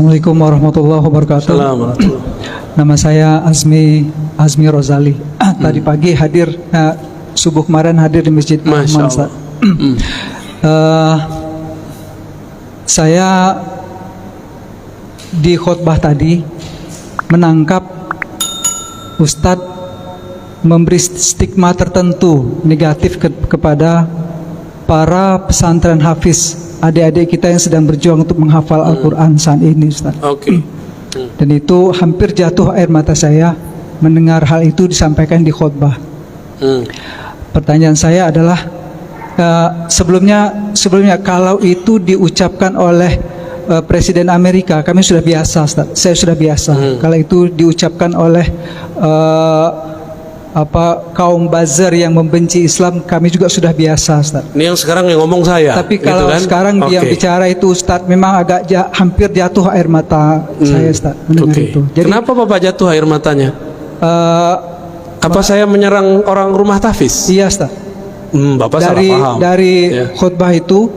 Assalamualaikum warahmatullahi wabarakatuh. Assalamualaikum. Nama saya Azmi Rozali. Tadi pagi hadir, subuh kemarin hadir di Masjid Masya Rahman, Ustaz. Saya di khutbah tadi menangkap Ustadz memberi stigma tertentu negatif kepada para pesantren hafiz, adik-adik kita yang sedang berjuang untuk menghafal Al-Quran saat ini, Ustaz. Oke. Dan itu hampir jatuh air mata saya mendengar hal itu disampaikan di khutbah. Pertanyaan saya adalah, sebelumnya kalau itu diucapkan oleh Presiden Amerika, kami sudah biasa, Ustaz. Saya sudah biasa. Kalau itu diucapkan oleh kaum buzzer yang membenci Islam, kami juga sudah biasa, Ustaz. Ini yang sekarang yang ngomong saya. Tapi kalau gitu kan? sekarang yang bicara itu, Ustaz, memang agak hampir jatuh air mata saya, Ustaz, mendengar itu. Jadi, kenapa Bapak jatuh air matanya? Apa saya menyerang orang rumah tahfiz? Iya, Ustaz. Bapak salah paham. Dari khutbah itu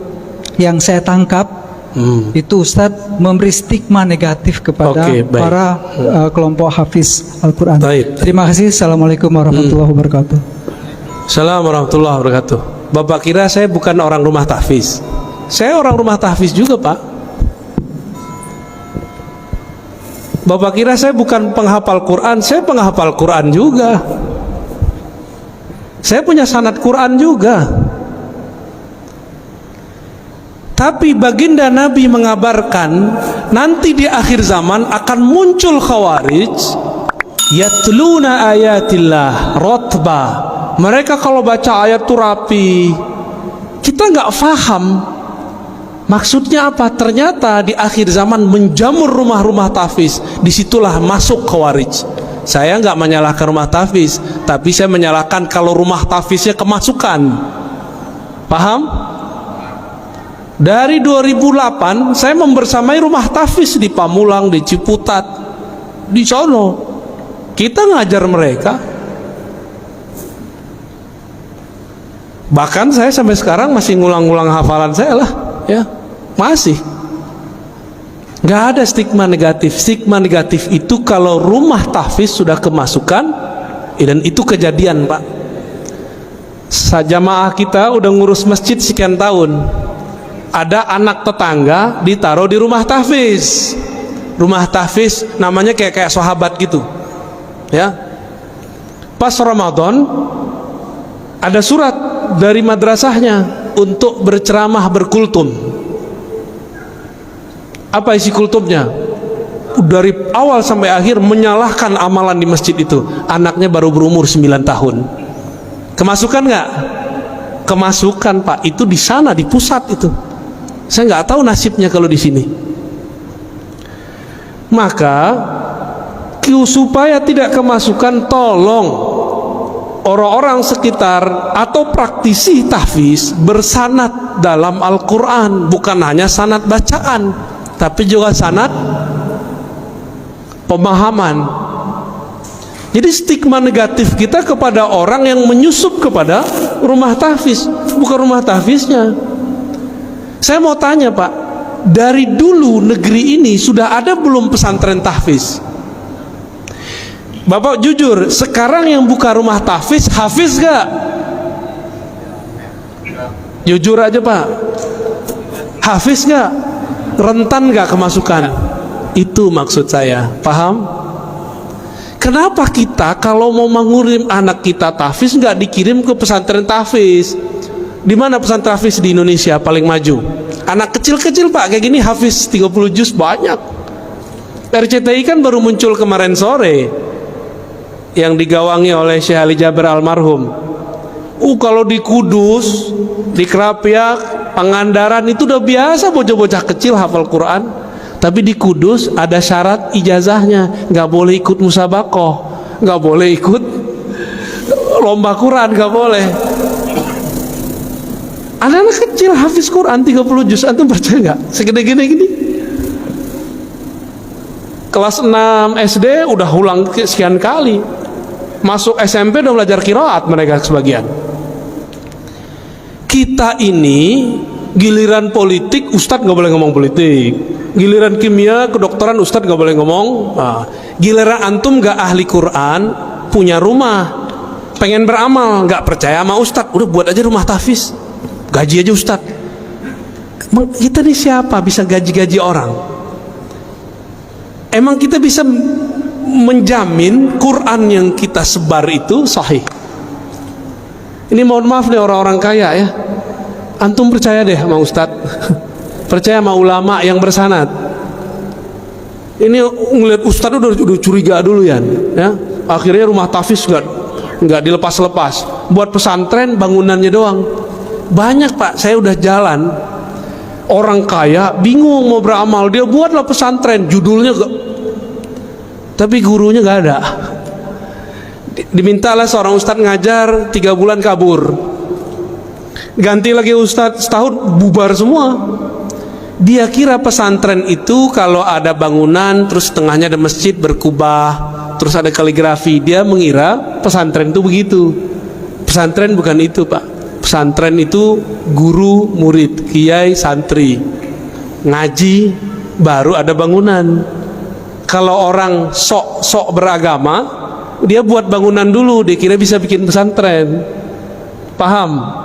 yang saya tangkap, itu Ustadz memberi stigma negatif kepada para kelompok hafiz Al-Quran. Terima kasih. Assalamualaikum warahmatullahi wabarakatuh. Assalamualaikum warahmatullahi wabarakatuh. Bapak kira saya bukan orang rumah tahfiz? Saya orang rumah tahfiz juga, Pak. Bapak kira saya bukan penghafal Quran? Saya penghafal Quran juga. Saya punya sanad Quran juga. Tapi baginda Nabi mengabarkan nanti di akhir zaman akan muncul khawarij yatluna ayatillah rotba. Mereka kalau baca ayat itu rapi. Kita nggak faham maksudnya apa. Ternyata di akhir zaman menjamur rumah-rumah tahfiz. Disitulah masuk khawarij. Saya nggak menyalahkan rumah tahfiz, tapi saya menyalahkan kalau rumah tahfiznya kemasukan. Paham? Dari 2008 saya membersamai rumah tahfiz di Pamulang, di Ciputat, di sono. Kita ngajar mereka. Bahkan saya sampai sekarang masih ngulang-ngulang hafalan saya lah, ya. Masih. Gak ada stigma negatif. Stigma negatif itu kalau rumah tahfiz sudah kemasukan, dan itu kejadian, Pak. Jamaah kita udah ngurus masjid sekian tahun. Ada anak tetangga ditaruh di rumah tahfiz. Rumah tahfiz namanya kayak sahabat gitu, ya. Pas Ramadan ada surat dari madrasahnya untuk berceramah berkultum. Apa isi kultumnya? Dari awal sampai akhir menyalahkan amalan di masjid itu. Anaknya baru berumur 9 tahun. Kemasukan nggak? Kemasukan, Pak. Itu di sana, di pusat itu. Saya nggak tahu nasibnya kalau di sini. Maka supaya tidak kemasukan, tolong orang-orang sekitar atau praktisi tahfiz bersanad dalam Al-Quran, bukan hanya sanad bacaan, tapi juga sanad pemahaman. Jadi stigma negatif kita kepada orang yang menyusup kepada rumah tahfiz, bukan rumah tahfiznya. Saya mau tanya, Pak, dari dulu negeri ini sudah ada belum pesantren tahfiz? Bapak jujur, sekarang yang buka rumah tahfiz, hafiz gak? Jujur aja, Pak. Hafiz gak? Rentan gak kemasukan? Itu maksud saya, paham? Kenapa kita kalau mau mengirim anak kita tahfiz nggak dikirim ke pesantren tahfiz? Di mana pesantren tahfiz di Indonesia paling maju? Anak kecil-kecil, Pak, kayak gini hafiz 30 juz banyak. RCTI kan baru muncul kemarin sore yang digawangi oleh Syekh Ali Jaber almarhum. Kalau di Kudus, di Krapyak, Pangandaran itu udah biasa bocah-bocah kecil hafal Quran. Tapi di Kudus ada syarat ijazahnya, nggak boleh ikut musabaqah, nggak boleh ikut lomba Quran, nggak boleh. Anak-anak kecil hafiz Quran 30 juz, antum percaya nggak? Segede-gede gini. Kelas 6 SD udah ulang sekian kali. Masuk SMP udah belajar qiraat mereka sebagian. Kita ini Giliran politik, ustadz nggak boleh ngomong politik. Giliran kimia, kedokteran, ustadz nggak boleh ngomong. Nah, giliran antum nggak ahli Quran, punya rumah, pengen beramal, nggak percaya sama ustadz, udah buat aja rumah tahfiz, gaji aja ustadz. Kita nih siapa bisa gaji-gaji orang? Emang kita bisa menjamin Quran yang kita sebar itu sahih? Ini mohon maaf nih orang-orang kaya ya. Antum percaya deh sama ustadz, percaya sama ulama yang bersanad. Ini ngeliat ustadz udah curiga dulu ya. Akhirnya rumah tahfiz nggak dilepas-lepas. Buat pesantren bangunannya doang. Banyak pak, saya udah jalan. Orang kaya bingung mau beramal, dia buatlah pesantren, judulnya tapi gurunya nggak ada. Dimintalah seorang ustadz ngajar 3 bulan kabur. Ganti lagi ustadz setahun, bubar semua. Dia kira pesantren itu kalau ada bangunan terus tengahnya ada masjid berkubah, terus ada kaligrafi, dia mengira pesantren itu begitu. Pesantren bukan itu pak. Pesantren itu guru murid, kiai santri, ngaji baru ada bangunan. Kalau orang sok beragama, dia buat bangunan dulu, dia kira bisa bikin pesantren. Paham?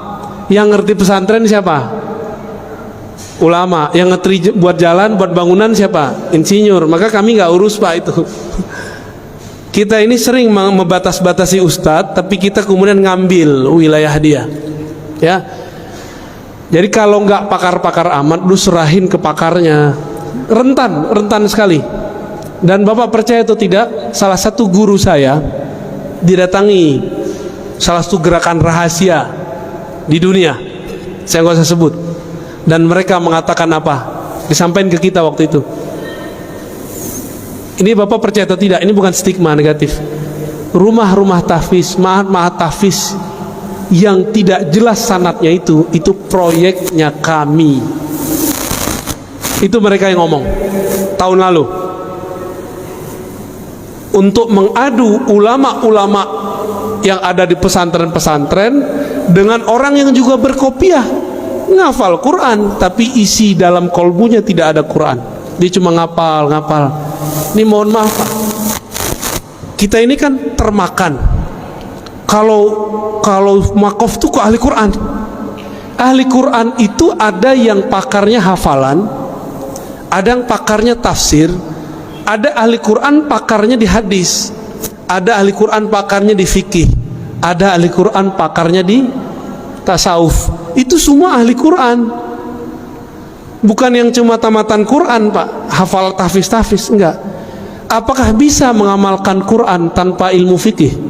Yang ngerti pesantren siapa? Ulama. Yang ngerti buat jalan, buat bangunan siapa? Insinyur. Maka kami nggak urus pak itu. Kita ini sering membatas-batasi ustadz, tapi kita kemudian ngambil wilayah dia. Ya. Jadi kalau nggak pakar-pakar amat, lu serahin ke pakarnya. Rentan sekali. Dan bapak percaya atau tidak, salah satu guru saya didatangi salah satu gerakan rahasia di dunia, saya nggak usah sebut, dan mereka mengatakan apa, disampaikan ke kita waktu itu. Ini bapak percaya atau tidak, ini bukan stigma negatif. Rumah-rumah tahfiz, mahat tahfiz yang tidak jelas sanadnya itu proyeknya kami. Itu mereka yang ngomong tahun lalu, untuk mengadu ulama-ulama yang ada di pesantren-pesantren dengan orang yang juga berkopiah, ngafal Quran tapi isi dalam kolbunya tidak ada Quran, dia cuma ngapal. Ini mohon maaf Pak, kita ini kan termakan. Kalau makof itu kok ahli Quran. Ahli Quran itu ada yang pakarnya hafalan, ada yang pakarnya tafsir, ada ahli Quran pakarnya di hadis, ada ahli Quran pakarnya di fikih, ada ahli Quran pakarnya di tasawuf. Itu semua ahli Quran, bukan yang cuma tamatan Quran pak, hafal tahfiz, enggak. Apakah bisa mengamalkan Quran tanpa ilmu fikih?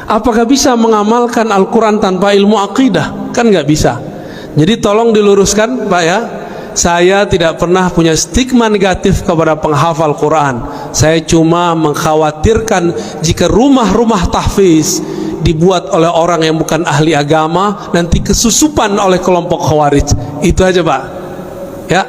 Apakah bisa mengamalkan Al-Quran tanpa ilmu akidah? Kan nggak bisa. Jadi tolong diluruskan pak ya, saya tidak pernah punya stigma negatif kepada penghafal Quran. Saya cuma mengkhawatirkan jika rumah-rumah tahfiz dibuat oleh orang yang bukan ahli agama, nanti kesusupan oleh kelompok khawarij. Itu aja pak ya.